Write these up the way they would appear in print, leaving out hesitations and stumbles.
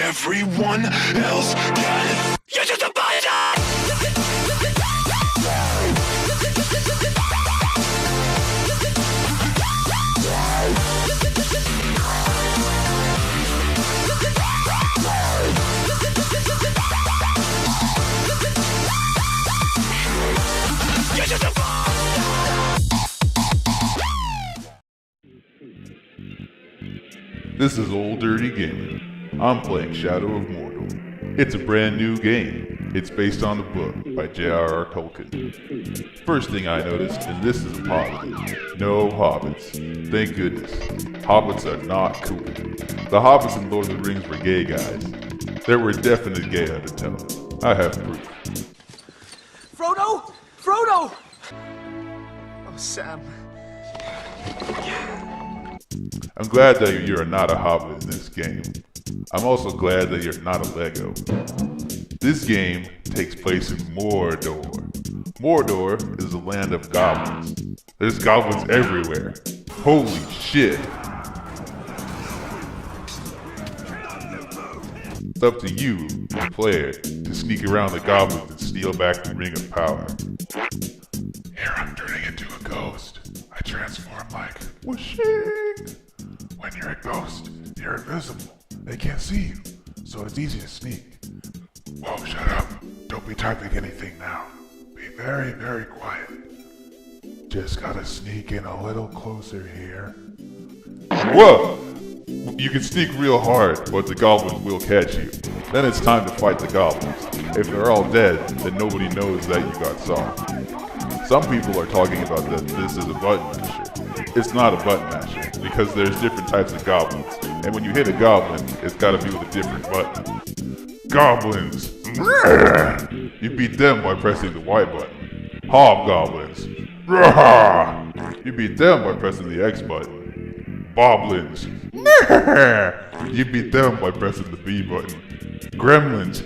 everyone else can. You're just a button! You're just a This is Old Dirty Gaming. I'm playing Shadow of Mordor. It's a brand new game. It's based on the book by J.R.R. Tolkien. First thing I noticed, and this is a positive, no hobbits. Thank goodness. Hobbits are not cool. The hobbits in Lord of the Rings were gay guys. There were definite gay undertones. I have proof. Frodo! Frodo! Oh, Sam. I'm glad that you're not a hobbit in this game. I'm also glad that you're not a Lego. This game takes place in Mordor. Mordor is the land of goblins. There's goblins everywhere. Holy shit. It's up to you, the player, to sneak around the goblins and steal back the Ring of Power. Here I'm turning into a ghost. I transform like whooshing. When you're a ghost, you're invisible. They can't see you, so it's easy to sneak. Whoa, shut up. Don't be typing anything now. Be very, very quiet. Just gotta sneak in a little closer here. Whoa! You can sneak real hard, but the goblins will catch you. Then it's time to fight the goblins. If they're all dead, then nobody knows that you got saw. Some people are talking about that this is a button masher. It's not a button masher, because there's different types of goblins, and when you hit a goblin, it's gotta be with a different button. Goblins! You beat them by pressing the Y button. Hobgoblins! You beat them by pressing the X button. Boblins! You beat them by pressing the B button. Gremlins!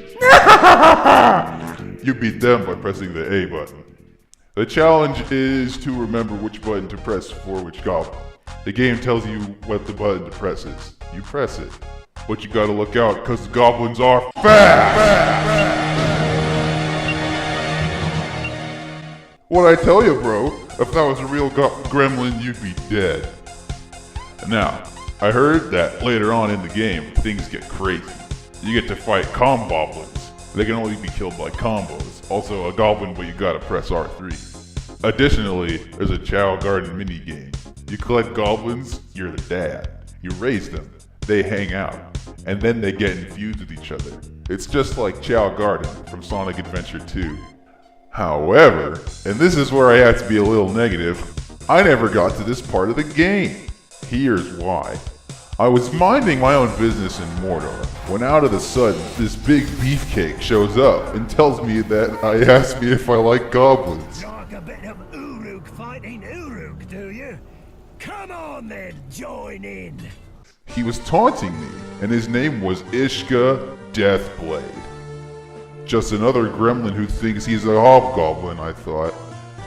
You beat them by pressing the A button. The challenge is to remember which button to press for which goblin. The game tells you what the button to press is. You press it. But you gotta look out, because the goblins are fast! What'd I tell you, bro? If that was a real gremlin, you'd be dead. Now, I heard that later on in the game, things get crazy. You get to fight comboblins. They can only be killed by combos. Also a goblin, but you gotta press R3. Additionally, there's a Chow Garden minigame. You collect goblins, you're the dad. You raise them, they hang out, and then they get infused with each other. It's just like Chow Garden from Sonic Adventure 2. However, and this is where I have to be a little negative, I never got to this part of the game. Here's why. I was minding my own business in Mordor when out of the sudden this big beefcake shows up and tells me that I asked me if I like goblins. Talk a bit of Uruk fighting Uruk, do you? Come on then, join in. He was taunting me, and his name was Ishka Deathblade. Just another gremlin who thinks he's a hobgoblin, I thought.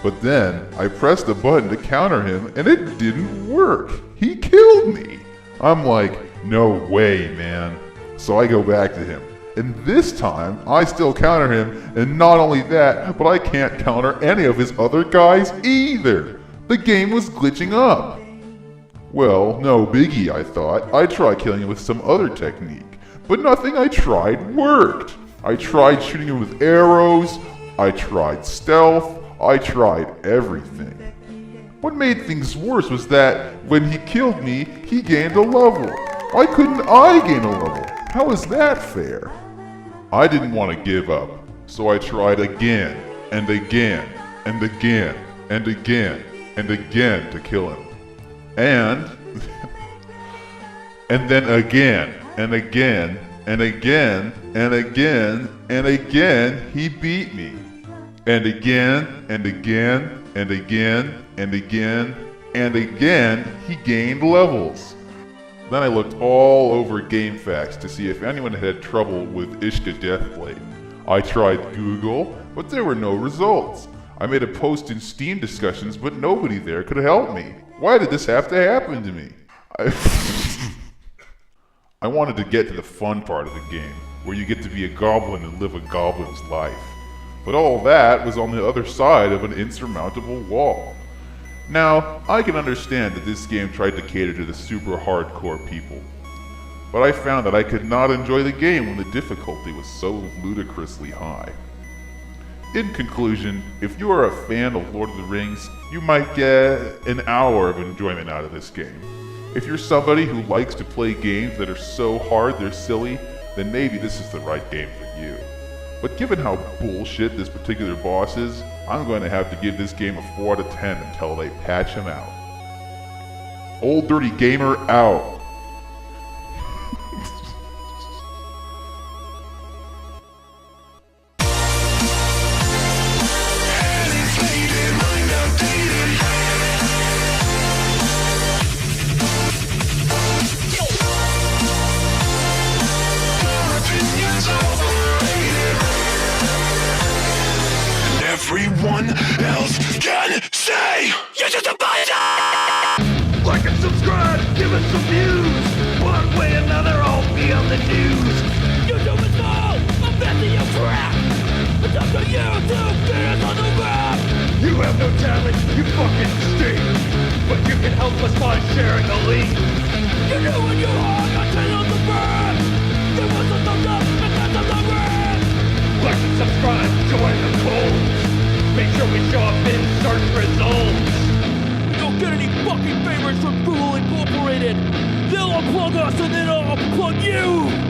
But then I pressed the button to counter him and it didn't work. He killed me. I'm like, no way, man. So I go back to him. And this time, I still counter him, and not only that, but I can't counter any of his other guys either. The game was glitching up. Well, no biggie, I thought. I'd try killing him with some other technique. But nothing I tried worked. I tried shooting him with arrows, I tried stealth, I tried everything. What made things worse was that when he killed me, he gained a level. Why couldn't I gain a level? How is that fair? I didn't want to give up, so I tried again, and again, and again, and again, and again to kill him. And then again, and again, and again, and again, and again, he beat me. And again, and again, and again, and again, and again, he gained levels. Then I looked all over GameFAQs to see if anyone had trouble with Ishka Deathblade. I tried Google, but there were no results. I made a post in Steam discussions, but nobody there could help me. Why did this have to happen to me? I wanted to get to the fun part of the game, where you get to be a goblin and live a goblin's life. But all that was on the other side of an insurmountable wall. Now, I can understand that this game tried to cater to the super hardcore people, but I found that I could not enjoy the game when the difficulty was so ludicrously high. In conclusion, if you are a fan of Lord of the Rings, you might get an hour of enjoyment out of this game. If you're somebody who likes to play games that are so hard they're silly, then maybe this is the right game for you. But given how bullshit this particular boss is, I'm going to have to give this game a 4 out of 10 until they patch him out. Old Dirty Gamer out. Everyone else can say you're just a bastard! Like and subscribe, give us some views. One way or another, I'll be on the news. You do it all! I'm messing your crap! It's up to you to get us on the map! You have no talent, you fucking stink. But you can help us by sharing the link. You know when you hog your tail on the bird! Give us a thumbs up and that's a thumbs red! Like and subscribe, join the cult. Make sure we show up in search results. We don't get any fucking favors from Google Incorporated! They'll unplug us and then I'll unplug you!